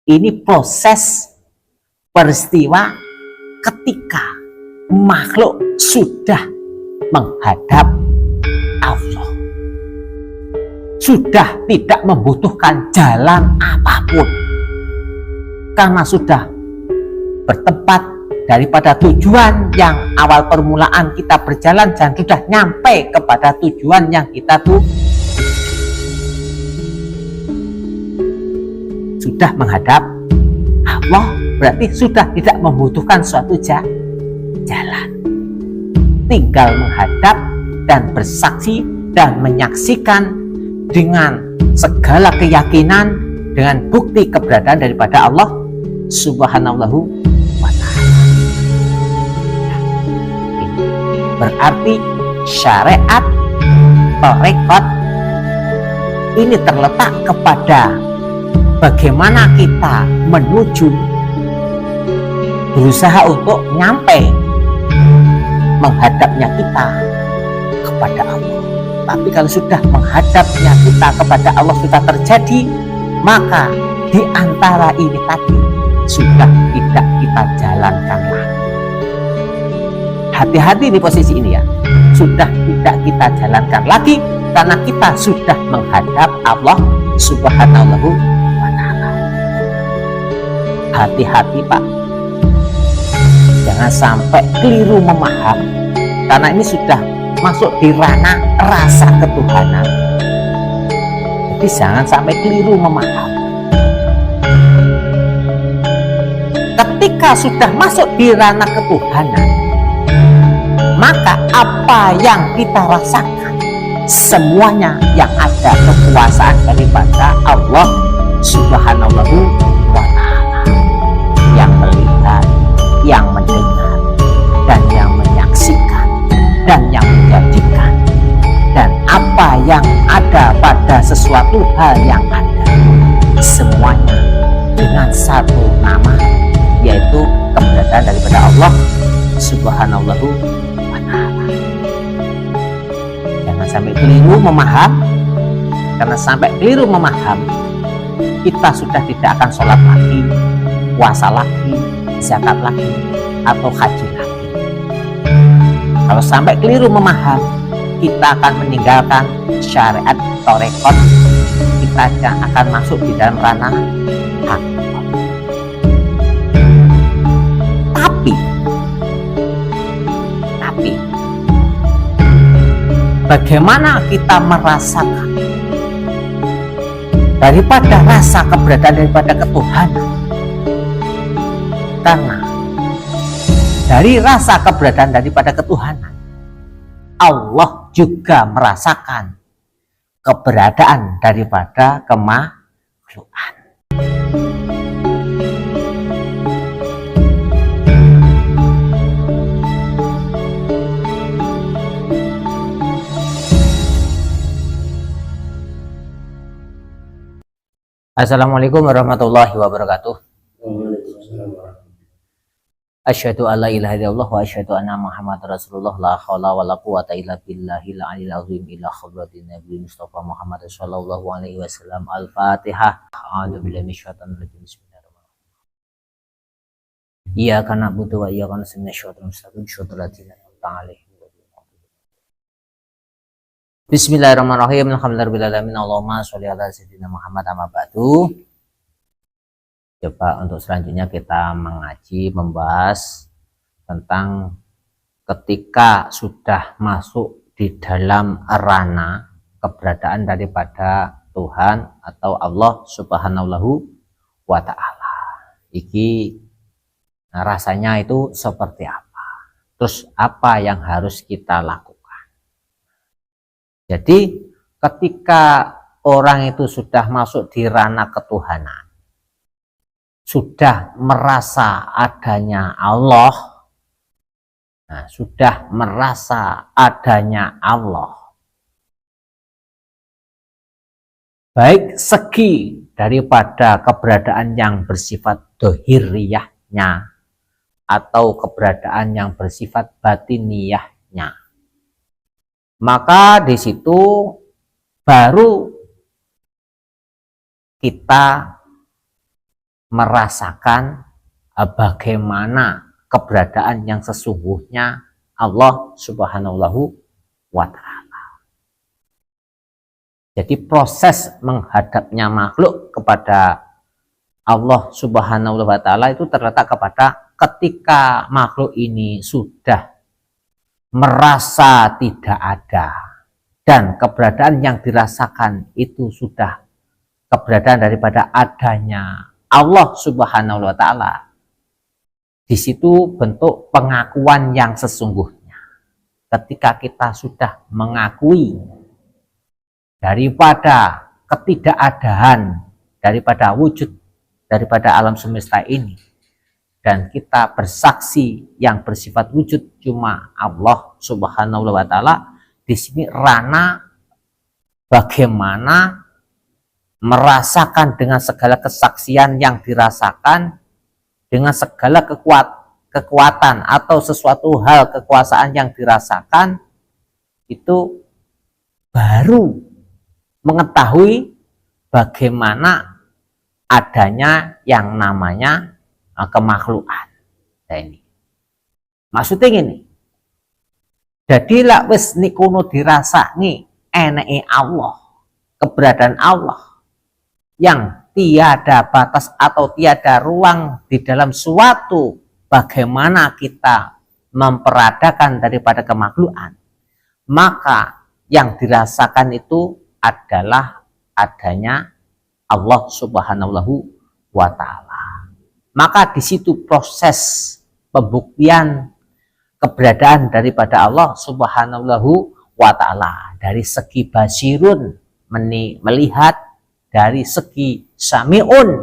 Ini proses peristiwa ketika makhluk sudah menghadap Allah, sudah tidak membutuhkan jalan apapun karena sudah bertempat daripada tujuan yang awal permulaan kita berjalan dan sudah nyampe kepada tujuan yang kita tuh sudah menghadap Allah, berarti sudah tidak membutuhkan suatu jalan, tinggal menghadap dan bersaksi dan menyaksikan dengan segala keyakinan dengan bukti keberadaan daripada Allah Subhanahu wa ta'ala. Berarti syariat tarekat ini terletak kepada bagaimana kita menuju berusaha untuk nyampe menghadapnya kita kepada Allah. Tapi kalau sudah menghadapnya kita kepada Allah sudah terjadi, maka di antara ini tadi sudah tidak kita jalankan lagi. Hati-hati di posisi ini ya, sudah tidak kita jalankan lagi karena kita sudah menghadap Allah Subhanahu wa ta'ala. Hati-hati Pak, jangan sampai keliru memaham, karena ini sudah masuk di ranah rasa ketuhanan. Jadi jangan sampai keliru memaham. Ketika sudah masuk di ranah ketuhanan, maka apa yang kita rasakan semuanya yang ada kekuasaan daripada Allah Subhanahu wa ta'ala, yang melihat, yang mendengar, dan yang menyaksikan, dan yang menjadikan, dan apa yang ada pada sesuatu hal yang ada, semuanya dengan satu nama, yaitu keberadaan daripada Allah Subhanahu wa ta'ala. Jangan sampai keliru memaham, karena sampai keliru memaham kita sudah tidak akan sholat lagi, puasa lagi, zakat lagi, atau haji lagi. Kalau sampai keliru memaham, kita akan meninggalkan syariat tarekat, kita akan masuk di dalam ranah hakikat. Tapi bagaimana kita merasakan daripada rasa keberadaan daripada ketuhanan? Karena dari rasa keberadaan daripada ketuhanan, Allah juga merasakan keberadaan daripada kemakhlukan. Assalamualaikum warahmatullahi wabarakatuh. Asyhadu alla ilaha illallah wa asyhadu anna Muhammadar Rasulullah, la haula wala quwata illa billahil aliyil azim, ila hadratin Nabi Mustafa Muhammad sallallahu alaihi wasallam. Al-Fatihah. A'udzu billahi minasyaitonir rajim. Bismillahirrahmanirrahim. Iyyaka na'budu wa iyyaka nasta'in. Shiratal mustaqim. Shiratal ladzina an'amta 'alaihim. Bismillahirrahmanirrahim. Alhamdulillahirabbil alamin. Allahumma sholli ala sayyidina Muhammad. Amma ba'du. Coba untuk selanjutnya kita mengaji, membahas tentang ketika sudah masuk di dalam ranah keberadaan daripada Tuhan atau Allah Subhanahu wa ta'ala. Iki rasanya itu seperti apa? Terus apa yang harus kita lakukan? Jadi ketika orang itu sudah masuk di ranah ketuhanan, sudah merasa adanya Allah, nah, sudah merasa adanya Allah, baik segi daripada keberadaan yang bersifat dohiriyahnya atau keberadaan yang bersifat batiniyahnya, maka di situ baru kita merasakan bagaimana keberadaan yang sesungguhnya Allah Subhanahu wa Ta'ala. Jadi proses menghadapnya makhluk kepada Allah Subhanahu wa Ta'ala itu terletak kepada ketika makhluk ini sudah merasa tidak ada dan keberadaan yang dirasakan itu sudah keberadaan daripada adanya Allah Subhanahu wa Ta'ala. Di situ bentuk pengakuan yang sesungguhnya. Ketika kita sudah mengakui daripada ketidakadaan, daripada wujud, daripada alam semesta ini, dan kita bersaksi yang bersifat wujud cuma Allah Subhanahu wa Ta'ala, di sini ranah bagaimana merasakan dengan segala kesaksian yang dirasakan, dengan segala kekuatan atau sesuatu hal kekuasaan yang dirasakan, itu baru mengetahui bagaimana adanya yang namanya kemakhlukan. Nah, ini maksudnya gini, jadi lak wis nikono dirasani eneke Allah, keberadaan Allah yang tiada batas atau tiada ruang di dalam suatu bagaimana kita memperadakan daripada kemakhlukan, maka yang dirasakan itu adalah adanya Allah Subhanahu wa Ta'ala. Maka di situ proses pembuktian keberadaan daripada Allah Subhanahu wa Ta'ala dari segi basirun, melihat, dari segi sami'un,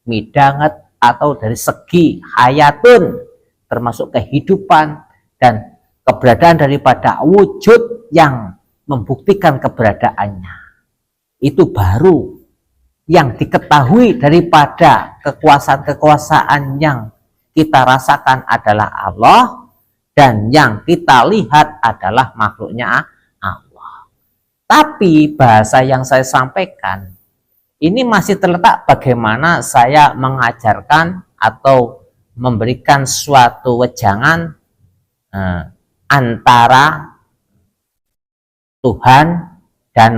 midanget, atau dari segi hayatun, termasuk kehidupan dan keberadaan daripada wujud yang membuktikan keberadaannya. Itu baru yang diketahui daripada kekuasaan-kekuasaan yang kita rasakan adalah Allah, dan yang kita lihat adalah makhluknya Allah. Tapi bahasa yang saya sampaikan ini masih terletak bagaimana saya mengajarkan atau memberikan suatu wejangan antara Tuhan dan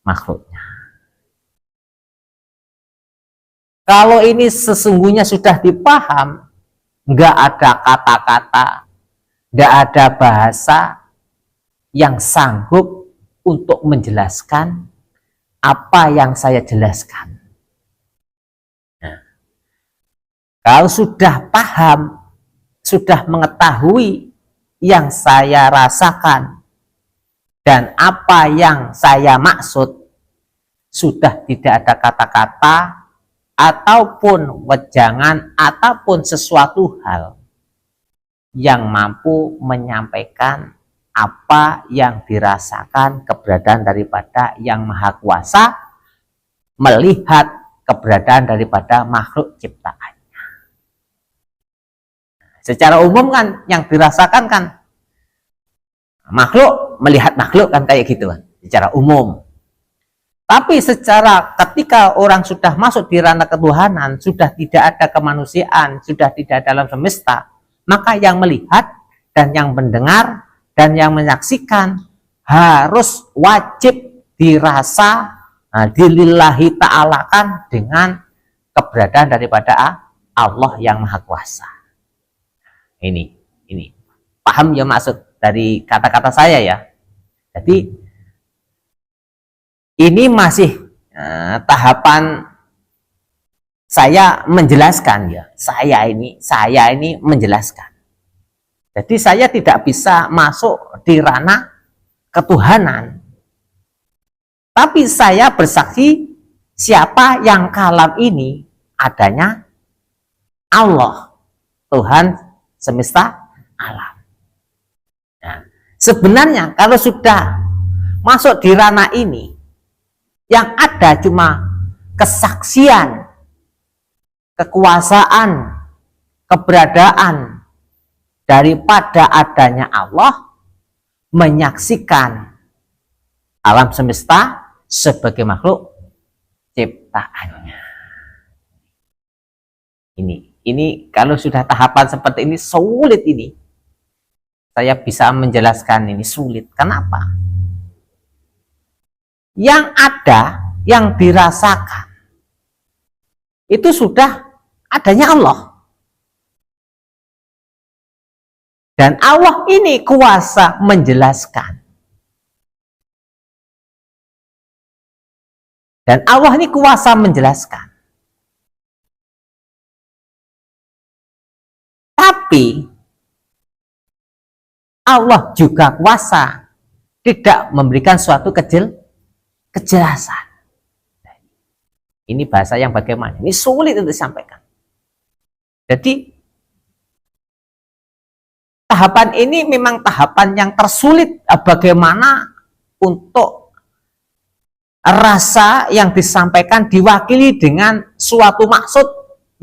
makhluknya. Kalau ini sesungguhnya sudah dipaham, nggak ada kata-kata, nggak ada bahasa yang sanggup untuk menjelaskan apa yang saya jelaskan. Nah, kalau sudah paham, sudah mengetahui yang saya rasakan dan apa yang saya maksud, sudah tidak ada kata-kata ataupun wejangan ataupun sesuatu hal yang mampu menyampaikan apa yang dirasakan keberadaan daripada yang maha kuasa, melihat keberadaan daripada makhluk ciptaannya. Secara umum kan yang dirasakan kan makhluk melihat makhluk kan kayak gitu kan, secara umum. Tapi secara ketika orang sudah masuk di ranah ketuhanan, sudah tidak ada kemanusiaan, sudah tidak dalam semesta, maka yang melihat dan yang mendengar dan yang menyaksikan harus wajib dirasa, dilillahi ta'alakan dengan keberadaan daripada Allah yang maha kuasa. Ini paham ya maksud dari kata-kata saya ya. Jadi ini masih tahapan saya menjelaskan ya. Saya ini menjelaskan. Jadi saya tidak bisa masuk di ranah ketuhanan. Tapi saya bersaksi siapa yang kalam ini adanya Allah, Tuhan semesta alam. Nah, sebenarnya kalau sudah masuk di ranah ini, yang ada cuma kesaksian, kekuasaan, keberadaan daripada adanya Allah, menyaksikan alam semesta sebagai makhluk ciptaannya. Ini kalau sudah tahapan seperti ini sulit ini. Saya bisa menjelaskan ini sulit. Kenapa? Yang ada, yang dirasakan itu sudah adanya Allah. Dan Allah ini kuasa menjelaskan. Dan Allah ini kuasa menjelaskan. Tapi Allah juga kuasa tidak memberikan suatu kejelasan. Ini bahasa yang bagaimana? Ini sulit untuk disampaikan. Jadi tahapan ini memang tahapan yang tersulit. Bagaimana untuk rasa yang disampaikan diwakili dengan suatu maksud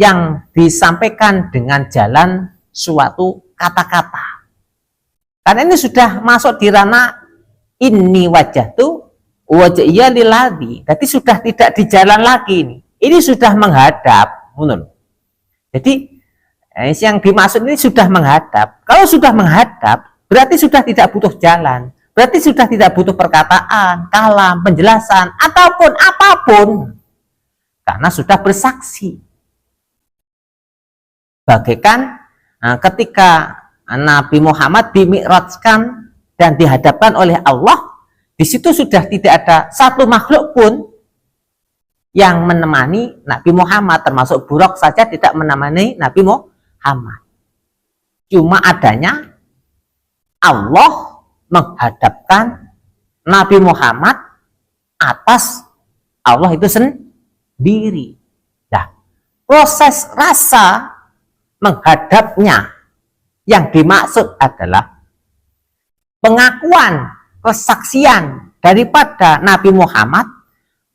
yang disampaikan dengan jalan suatu kata-kata. Karena ini sudah masuk di ranah ini wajah tuh wajah iya lilladzi. Jadi sudah tidak di jalan lagi ini. Ini sudah menghadap, menurut. Jadi yang dimaksud ini sudah menghadap. Kalau sudah menghadap, berarti sudah tidak butuh jalan. Berarti sudah tidak butuh perkataan, kalam, penjelasan, ataupun apapun. Karena sudah bersaksi. Bagaikan ketika Nabi Muhammad dimi'rajkan dan dihadapkan oleh Allah, di situ sudah tidak ada satu makhluk pun yang menemani Nabi Muhammad, termasuk buruk saja tidak menemani Nabi Muhammad. Cuma adanya Allah menghadapkan Nabi Muhammad atas Allah itu sendiri. Nah, proses rasa menghadapnya yang dimaksud adalah pengakuan, kesaksian daripada Nabi Muhammad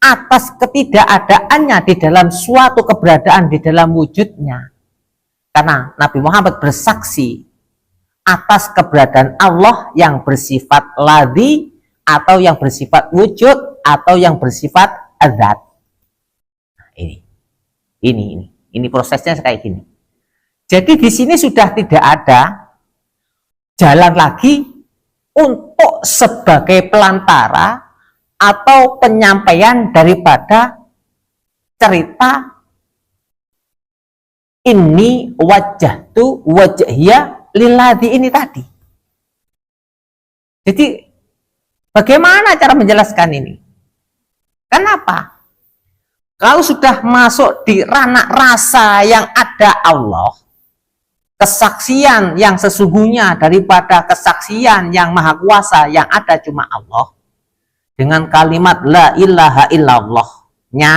atas ketidakadaannya di dalam suatu keberadaan di dalam wujudnya. Karena Nabi Muhammad bersaksi atas keberadaan Allah yang bersifat ladzi atau yang bersifat wujud atau yang bersifat adzat. Ini prosesnya kayak gini. Jadi di sini sudah tidak ada jalan lagi untuk sebagai pelantara atau penyampaian daripada cerita ini wajah tu wajahnya lilladzi ini tadi. Jadi bagaimana cara menjelaskan ini? Kenapa? Kalau sudah masuk di ranah rasa yang ada Allah, kesaksian yang sesungguhnya daripada kesaksian yang maha kuasa yang ada cuma Allah, dengan kalimat la ilaha illallah-nya,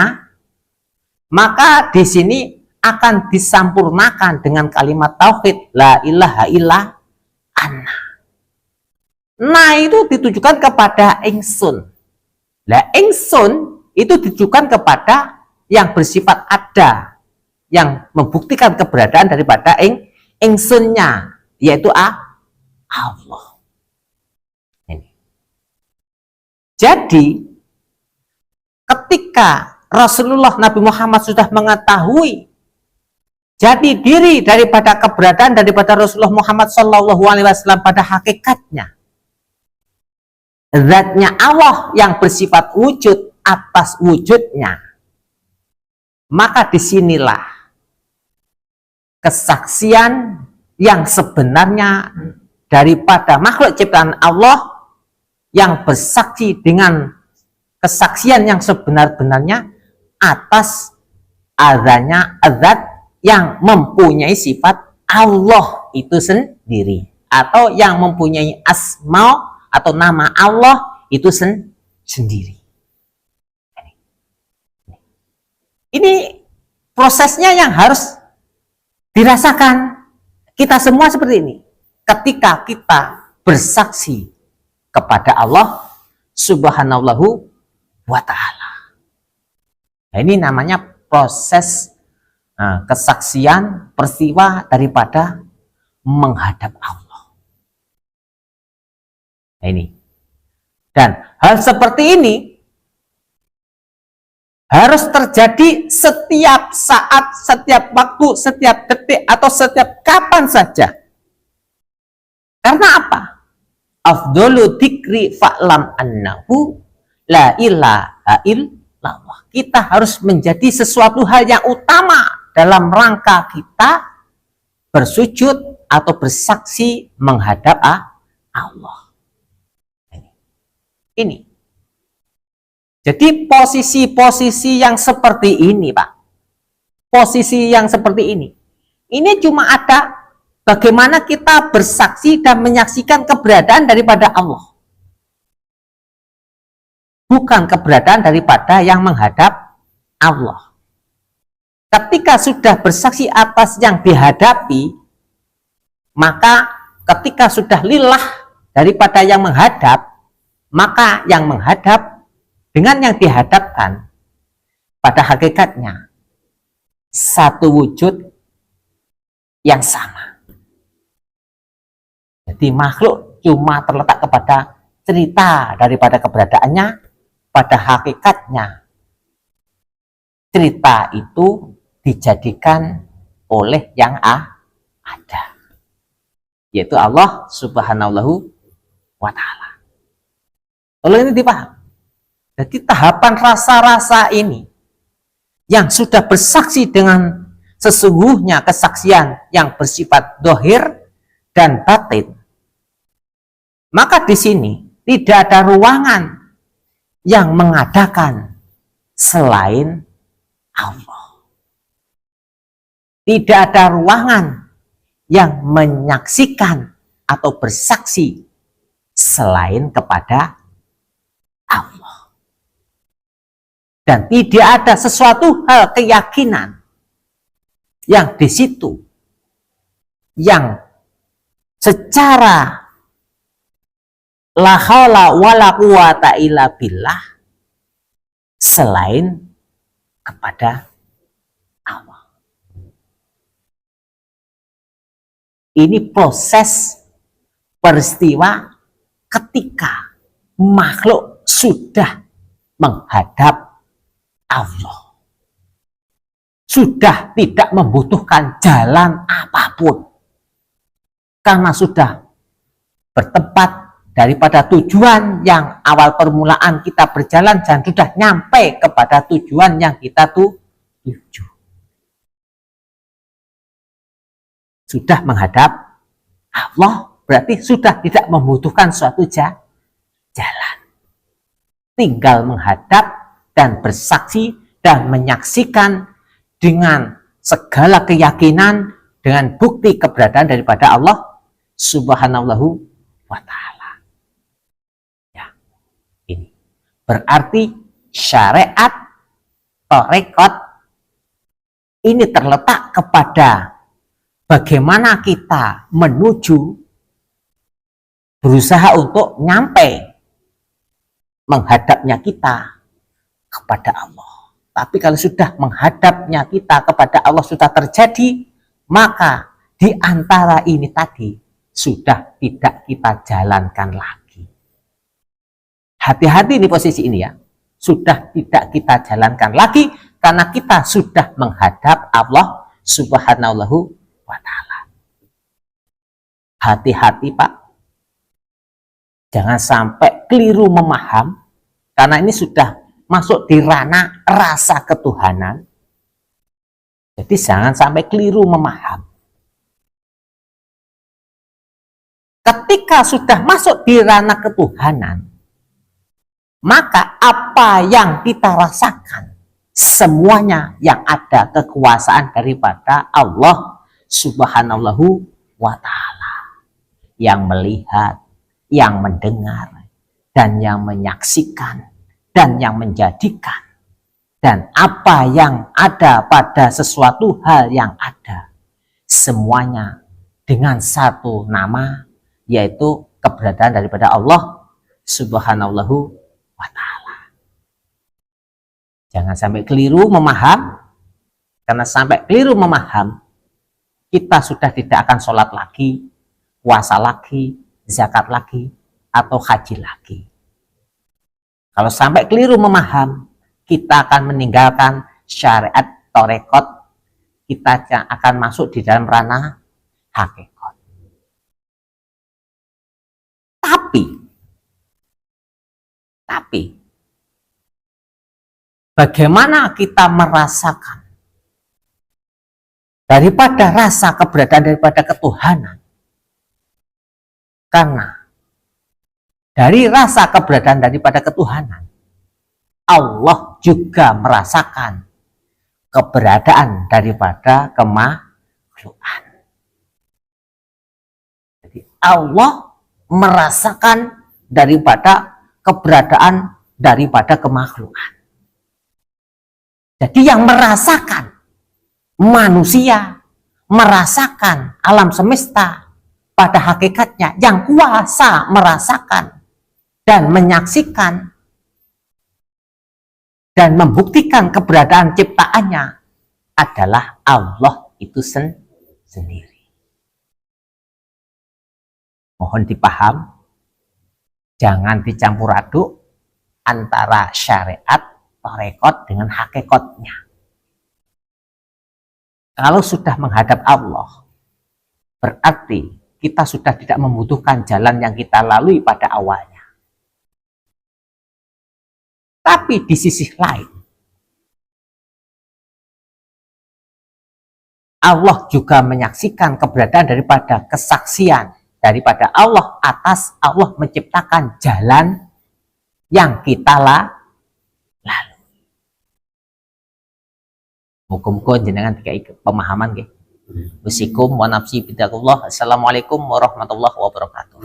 maka di sini akan disampurnakan dengan kalimat tauhid la ilaha illa ana. Nah, itu ditujukan kepada ingsun. Lah ingsun itu ditujukan kepada yang bersifat ada, yang membuktikan keberadaan daripada ingsunnya, yaitu Allah. Ini. Jadi ketika Rasulullah Nabi Muhammad sudah mengetahui jadi diri daripada keberadaan daripada Rasulullah Muhammad SAW pada hakikatnya, zatnya Allah yang bersifat wujud atas wujudnya, maka disinilah kesaksian yang sebenarnya daripada makhluk ciptaan Allah yang bersaksi dengan kesaksian yang sebenar-benarnya atas adanya zat yang mempunyai sifat Allah itu sendiri, atau yang mempunyai asma atau nama Allah itu sendiri. Ini prosesnya yang harus dirasakan kita semua seperti ini. Ketika kita bersaksi kepada Allah Subhanahu wa ta'ala. Nah, ini namanya proses kesaksian peristiwa daripada menghadap Allah. Nah, ini. Dan hal seperti ini harus terjadi setiap saat, setiap waktu, setiap detik, atau setiap kapan saja. Karena apa? Afdhalu dzikri fa'lam annahu la ilaha illallah. Kita harus menjadi sesuatu hal yang utama dalam rangka kita bersujud atau bersaksi menghadap Allah. Ini. Jadi posisi-posisi yang seperti ini, Pak. Posisi yang seperti ini cuma ada bagaimana kita bersaksi dan menyaksikan keberadaan daripada Allah. Bukan keberadaan daripada yang menghadap Allah. Ketika sudah bersaksi atas yang dihadapi, maka ketika sudah lillah daripada yang menghadap, maka yang menghadap dengan yang dihadapkan pada hakikatnya satu wujud yang sama. Jadi makhluk cuma terletak kepada cerita daripada keberadaannya, pada hakikatnya cerita itu dijadikan oleh yang ada, yaitu Allah Subhanahu wa Ta'ala. Kalau ini dipaham, jadi tahapan rasa-rasa ini yang sudah bersaksi dengan sesungguhnya kesaksian yang bersifat dohir dan batin, maka di sini tidak ada ruangan yang mengadakan selain Allah. Tidak ada ruangan yang menyaksikan atau bersaksi selain kepada Allah. Dan tidak ada sesuatu hal keyakinan yang di situ yang secara la haula wala quwata illa billah selain kepada Allah. Ini proses peristiwa ketika makhluk sudah menghadap Allah, sudah tidak membutuhkan jalan apapun, karena sudah bertempat daripada tujuan yang awal permulaan kita berjalan dan sudah nyampe kepada tujuan yang kita tuju. Sudah menghadap Allah berarti sudah tidak membutuhkan suatu jalan. Tinggal menghadap dan bersaksi dan menyaksikan dengan segala keyakinan dengan bukti keberadaan daripada Allah Subhanahu wa Ta'ala. Ya, ini berarti syariat tarekat ini terletak kepada bagaimana kita menuju berusaha untuk nyampe menghadapnya kita kepada Allah. Tapi kalau sudah menghadapnya kita kepada Allah sudah terjadi, maka di antara ini tadi sudah tidak kita jalankan lagi. Hati-hati di posisi ini ya. Sudah tidak kita jalankan lagi karena kita sudah menghadap Allah Subhanahu wa Ta'ala. Hati-hati Pak. Jangan sampai keliru memaham, karena ini sudah masuk di ranah rasa ketuhanan. Jadi jangan sampai keliru memaham. Ketika sudah masuk di ranah ketuhanan, maka apa yang kita rasakan, semuanya yang ada kekuasaan daripada Allah Subhanahu wa Ta'ala, yang melihat, yang mendengar, dan yang menyaksikan, dan yang menjadikan, dan apa yang ada pada sesuatu hal yang ada, semuanya dengan satu nama, yaitu keberadaan daripada Allah Subhanahu wa Ta'ala. Jangan sampai keliru memaham, karena sampai keliru memaham, kita sudah tidak akan sholat lagi, puasa lagi, zakat lagi, atau haji lagi. Kalau sampai keliru memaham, kita akan meninggalkan syariat torekot, kita akan masuk di dalam ranah hakikat. Tapi bagaimana kita merasakan daripada rasa keberadaan daripada ketuhanan? Karena dari rasa keberadaan daripada ketuhanan, Allah juga merasakan keberadaan daripada kemakhlukan. Jadi Allah merasakan daripada keberadaan daripada kemakhlukan. Jadi yang merasakan manusia, merasakan alam semesta pada hakikatnya, yang kuasa merasakan dan menyaksikan dan membuktikan keberadaan ciptaannya adalah Allah itu sendiri. Mohon dipaham, jangan dicampur aduk antara syariat tarekot dengan hakikatnya. Kalau sudah menghadap Allah, berarti kita sudah tidak membutuhkan jalan yang kita lalui pada awalnya. Tapi di sisi lain, Allah juga menyaksikan keberadaan daripada kesaksian daripada Allah atas Allah menciptakan jalan yang kita lalu. Muga-muga jenengan dikai pemahaman nggih. Wasikum wa nafsi bidzallah. Assalamualaikum warahmatullahi wabarakatuh.